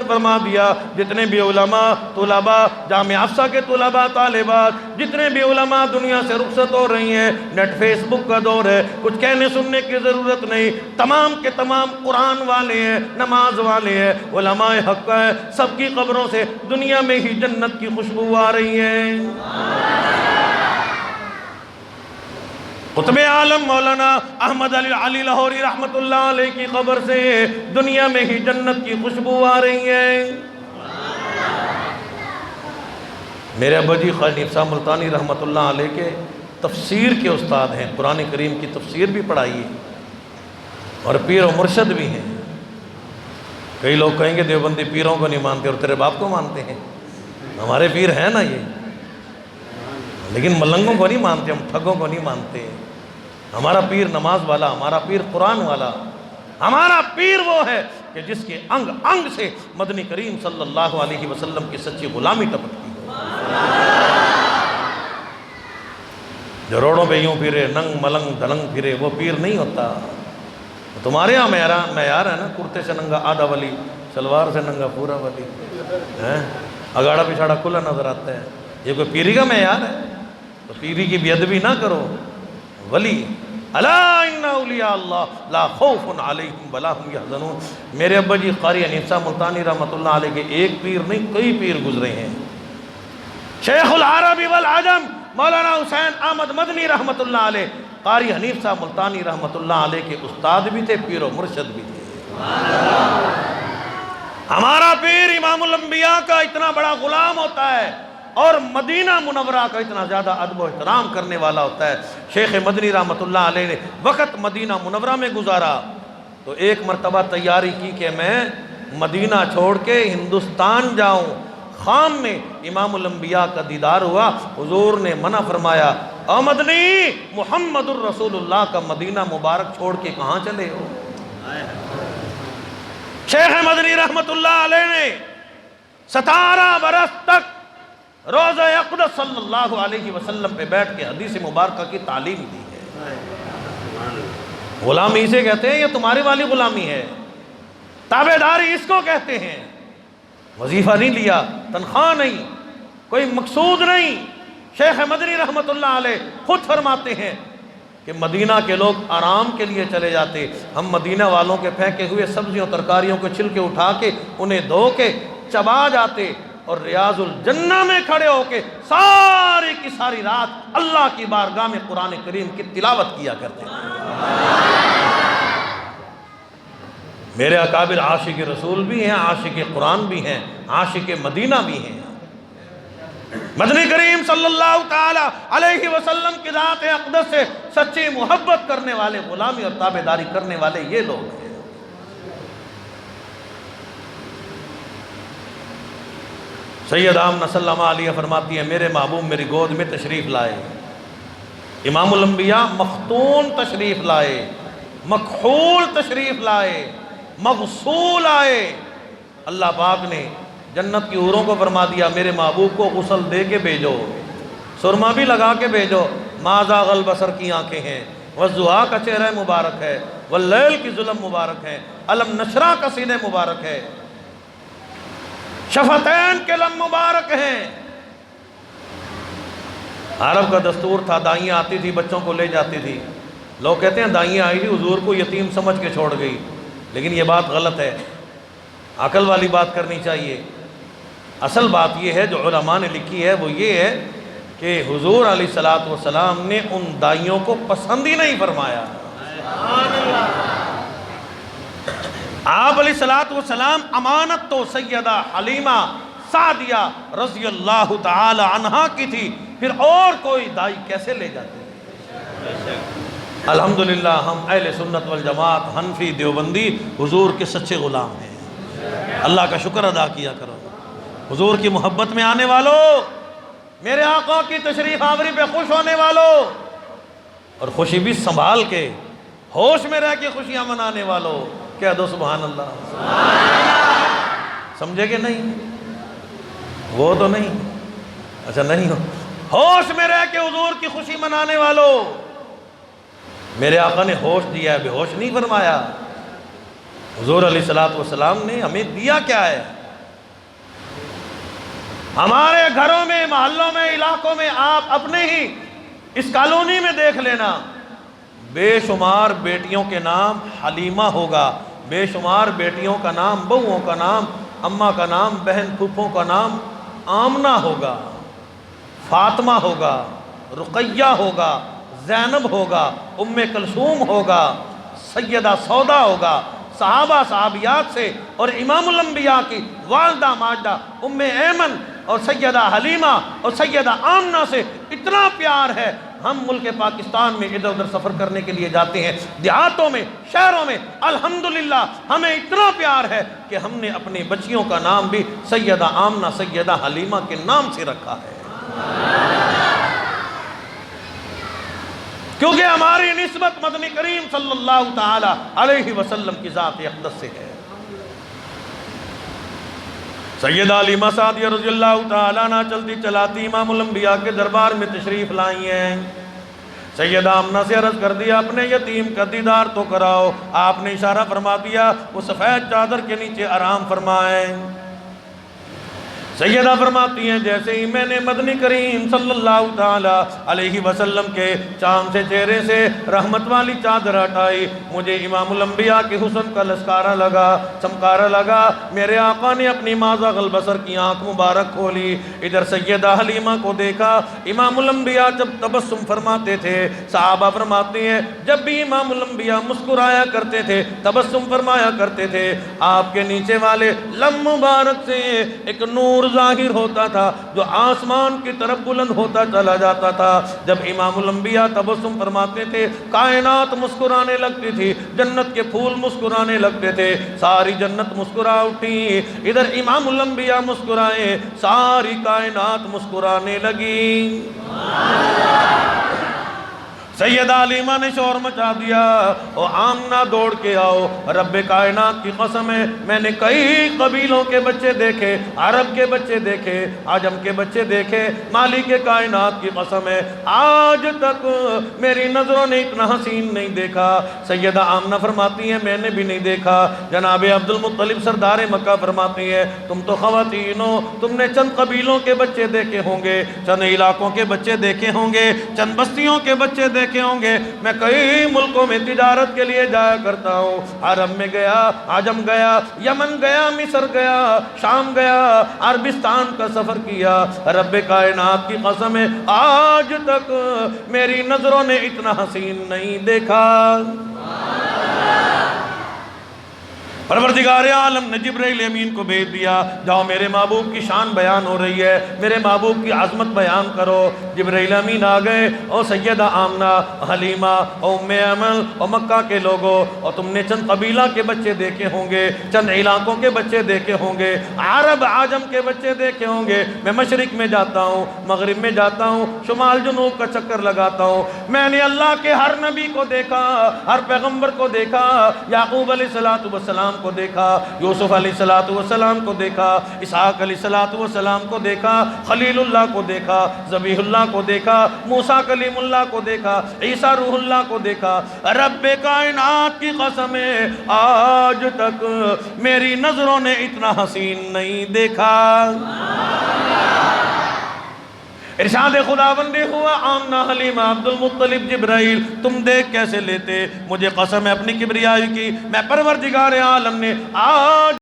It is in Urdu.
رخصت فرما دیا۔ جتنے بھی علماء، طلباء، جامعہ افسا کے طلباء، طالبات، جتنے بھی علماء دنیا سے رخصت ہو رہی ہیں، نیٹ فیس بک کا دور ہے، کچھ کہنے سننے کی ضرورت نہیں، تمام کے تمام قرآن والے ہیں، نماز والے ہیں، علماء حق ہیں، سب کی قبروں سے دنیا میں ہی جنت کی خوشبو آ رہی ہے۔ قطب عالم مولانا احمد علی لاہوری رحمت اللہ علیہ کی قبر سے دنیا میں ہی جنت کی خوشبو آ رہی ہے۔ میرے ابا جی خواجہ حنیف صاحب ملتانی رحمت اللہ علیہ کے تفسیر کے استاد ہیں، قرآن کریم کی تفسیر بھی پڑھائی ہے اور پیر و مرشد بھی ہیں۔ کئی لوگ کہیں گے دیوبندی پیروں کو نہیں مانتے اور تیرے باپ کو مانتے ہیں۔ ہمارے پیر ہیں نا یہ، لیکن ملنگوں کو نہیں مانتے، ہم ٹھگوں کو نہیں مانتے۔ ہمارا پیر نماز والا، ہمارا پیر قرآن والا، ہمارا پیر وہ ہے کہ جس کے انگ انگ سے مدنی کریم صلی اللہ علیہ وسلم کی سچی غلامی ٹپکتی ہے۔ جو روڈوں پہ یوں پھرے، ننگ ملنگ دلنگ پھرے، وہ پیر نہیں ہوتا۔ تمہارے یہاں معیار ہے نا، کرتے سے ننگا آدھا ولی، شلوار سے ننگا پورا ولی، اگاڑا پچھاڑا کھلا نظر آتا ہے۔ یہ کوئی پیری کا معیار ہے؟ تو پیری کی بے ادبی نہ کرو۔ ولی الا ان اولیاء اللہ لا خوف علیہم ولا هم یحزنون۔ میرے ابا جی قاری حنیف صاحب ملتانی رحمۃ اللہ علیہ کے ایک پیر نہیں، کئی پیر گزرے ہیں۔ شیخ العرب والعجم مولانا حسین احمد مدنی رحمت اللہ علیہ قاری حنیف صاحب ملتانی رحمت اللہ علیہ کے استاد بھی تھے، پیر و مرشد بھی تھے۔ ہمارا پیر امام الانبیاء کا اتنا بڑا غلام ہوتا ہے اور مدینہ منورہ کا اتنا زیادہ ادب و احترام کرنے والا ہوتا ہے۔ شیخ مدنی رحمت اللہ علیہ نے وقت مدینہ منورہ میں گزارا تو ایک مرتبہ تیاری کی کہ میں مدینہ چھوڑ کے ہندوستان جاؤں۔ خام میں امام الانبیاء کا دیدار ہوا، حضور نے منع فرمایا، اے مدنی، محمد الرسول اللہ کا مدینہ مبارک چھوڑ کے کہاں چلے ہو؟ شیخ مدنی رحمت اللہ علیہ نے 17 برس تک روضہ اقدس صلی اللہ علیہ وسلم پہ بیٹھ کے حدیث مبارکہ کی تعلیم دی ہے۔ غلامی اسے کہتے ہیں، یہ تمہاری والی غلامی ہے، تابعداری اس کو کہتے ہیں۔ وظیفہ نہیں لیا، تنخواہ نہیں، کوئی مقصود نہیں۔ شیخ مدنی رحمت اللہ علیہ خود فرماتے ہیں کہ مدینہ کے لوگ آرام کے لیے چلے جاتے، ہم مدینہ والوں کے پھینکے ہوئے سبزیوں ترکاریوں کے چھلکے اٹھا کے انہیں دھو کے چبا جاتے اور ریاض الجنہ میں کھڑے ہو کے ساری کی ساری رات اللہ کی بارگاہ میں قرآن کریم کی تلاوت کیا کرتے ہیں۔ میرے اکابر عاشق رسول بھی ہیں، عاشق قرآن بھی ہیں، عاشق مدینہ بھی ہیں۔ مدنی کریم صلی اللہ تعالی علیہ وسلم کی ذات اقدس سے سچی محبت کرنے والے، غلامی اور تابعداری کرنے والے یہ لوگ ہیں۔ سید آمنہ صلی اللہ علیہ فرماتی ہیں، میرے محبوب میری گود میں تشریف لائے، امام الانبیاء مختون تشریف لائے، مکحول تشریف لائے، مغسول آئے۔ اللہ پاک نے جنت کی حوروں کو فرما دیا، میرے محبوب کو غسل دے کے بھیجو، سرما بھی لگا کے بھیجو۔ ما زاغ البصر کی آنکھیں ہیں، والضحیٰ کا چہرہ مبارک ہے، واللیل کی ظلم مبارک ہے، علم نشرہ کا سینے مبارک ہے، شفتین کے لم مبارک ہیں۔ عرب کا دستور تھا، دائیاں آتی تھی بچوں کو لے جاتی تھی، لوگ کہتے ہیں دائیاں آئی تھی حضور کو یتیم سمجھ کے چھوڑ گئی، لیکن یہ بات غلط ہے، عقل والی بات کرنی چاہیے۔ اصل بات یہ ہے جو علماء نے لکھی ہے وہ یہ ہے کہ حضور علیہ السلام نے ان دائیوں کو پسند ہی نہیں فرمایا۔ آپ علیہ السلام امانت تو سیدہ حلیمہ سعدیہ رضی اللہ تعالی عنہا کی تھی، پھر اور کوئی دائی کیسے لے جاتے؟ الحمدللہ ہم اہل سنت والجماعت حنفی دیوبندی حضور کے سچے غلام ہیں۔ اللہ کا شکر ادا کیا کرو۔ حضور کی محبت میں آنے والوں، میرے آقا کی تشریف آوری پہ خوش ہونے والوں، اور خوشی بھی سنبھال کے ہوش میں رہ کے خوشیاں منانے والوں، کہہ دو سبحان اللہ۔ سمجھے کہ نہیں؟ وہ تو نہیں، اچھا نہیں ہو، ہوش میں رہ کے حضور کی خوشی منانے والوں۔ میرے آقا نے ہوش دیا ہے، بے ہوش نہیں فرمایا۔ حضور علیہ السلام نے ہمیں دیا کیا ہے؟ ہمارے گھروں میں، محلوں میں، علاقوں میں، آپ اپنے ہی اس کالونی میں دیکھ لینا، بے شمار بیٹیوں کے نام حلیمہ ہوگا، بے شمار بیٹیوں کا نام، بہوؤں کا نام، اماں کا نام، بہن پھوپھوں کا نام آمنہ ہوگا، فاطمہ ہوگا، رقیہ ہوگا، زینب ہوگا، ام کلثوم ہوگا، سیدہ سودا ہوگا۔ صحابہ صحابیات سے اور امام الانبیاء کی والدہ ماجدہ ام ایمن اور سیدہ حلیمہ اور سیدہ آمنہ سے اتنا پیار ہے، ہم ملک پاکستان میں ادھر ادھر سفر کرنے کے لیے جاتے ہیں، دیہاتوں میں، شہروں میں، الحمدللہ ہمیں اتنا پیار ہے کہ ہم نے اپنی بچیوں کا نام بھی سیدہ آمنہ، سیدہ حلیمہ کے نام سے رکھا ہے، کیونکہ ہماری نسبت مدنی کریم صلی اللہ تعالی علیہ وسلم کی ذات اقدس سے ہے۔ سیدہ حلیمہ سعدیہ رضی اللہ تعالیٰ عنہ چلتی چلاتی امام الانبیاء کے دربار میں تشریف لائی ہیں۔ سیدہ آمنہ سے عرض کر دیا اپنے یتیم کا دیدار تو کراؤ، آپ نے اشارہ فرما دیا وہ سفید چادر کے نیچے آرام فرمائیں۔ سیدہ فرماتی ہیں جیسے ہی میں نے مدنی کریم صلی اللہ تعالیٰ علیہ وسلم کے چاند سے چہرے سے رحمت والی چادر ہٹائی، مجھے امام الانبیاء کے حسن کا لشکارہ لگا، چمکارہ لگا، میرے آقا نے اپنی مازغ البصر کی آنکھ مبارک کھولی، ادھر سیدہ حلیمہ کو دیکھا، امام الانبیاء جب تبسم فرماتے تھے، صحابہ فرماتے ہیں جب بھی امام الانبیاء مسکرایا کرتے تھے، تبسم فرمایا کرتے تھے، آپ کے نیچے والے لم مبارک سے ایک نور ظاہر ہوتا تھا جو آسمان کی طرف بلند ہوتا چلا جاتا تھا۔ جب امام الانبیاء تبسم فرماتے تھے کائنات مسکرانے لگتی تھی، جنت کے پھول مسکرانے لگتے تھے، ساری جنت مسکرا اٹھی، ادھر امام الانبیاء مسکرائے، ساری کائنات مسکرانے لگی۔ سیدہ حلیمہ نے شور مچا دیا، او آمنہ دوڑ کے آؤ، رب کائنات کی قسم ہے میں نے کئی قبیلوں کے بچے دیکھے، عرب کے بچے دیکھے، عجم کے بچے دیکھے، مالک کائنات کی قسم ہے آج تک میری نظروں نے اتنا حسین نہیں دیکھا۔ سیدہ آمنہ فرماتی ہیں میں نے بھی نہیں دیکھا۔ جناب عبد المطلب سردار مکہ فرماتی ہیں تم تو خواتین ہو، تم نے چند قبیلوں کے بچے دیکھے ہوں گے، چند علاقوں کے بچے دیکھے ہوں گے، چند بستیوں کے بچے دیکھے ہوں گے، میں کئی ملکوں میں تجارت کے لیے جایا کرتا ہوں، عرب میں گیا، عجم گیا، یمن گیا، مصر گیا، شام گیا، عربستان کا سفر کیا، رب کائنات کی قسم ہے آج تک میری نظروں نے اتنا حسین نہیں دیکھا۔ پروردگار عالم نے جبرائیل امین کو بھیج دیا، جاؤ میرے محبوب کی شان بیان ہو رہی ہے، میرے محبوب کی عظمت بیان کرو۔ جبرائیل امین آ گئے، او سیدہ آمنہ، حلیمہ، او ام ایمن، او مکہ کے لوگوں، اور تم نے چند قبیلہ کے بچے دیکھے ہوں گے، چند علاقوں کے بچے دیکھے ہوں گے، عرب عجم کے بچے دیکھے ہوں گے، میں مشرق میں جاتا ہوں، مغرب میں جاتا ہوں، شمال جنوب کا چکر لگاتا ہوں، میں نے اللہ کے ہر نبی کو دیکھا، ہر پیغمبر کو دیکھا، یعقوب علیہ السلام کو دیکھا، یوسف علیہ السلام کو دیکھا، اسحاق علیہ السلام کو دیکھا، خلیل اللہ کو دیکھا، ذبیح اللہ کو دیکھا، موسیٰ کلیم اللہ کو دیکھا، عیسیٰ روح اللہ کو دیکھا، رب کائنات کی قسم ہے آج تک میری نظروں نے اتنا حسین نہیں دیکھا۔ ارشاد خداوندی ہوا آمنہ، حلیمہ، عبد المطلب، جبرائیل تم دیکھ کیسے لیتے، مجھے قسم ہے اپنی کبریائی کی، میں پروردگار عالم نے آج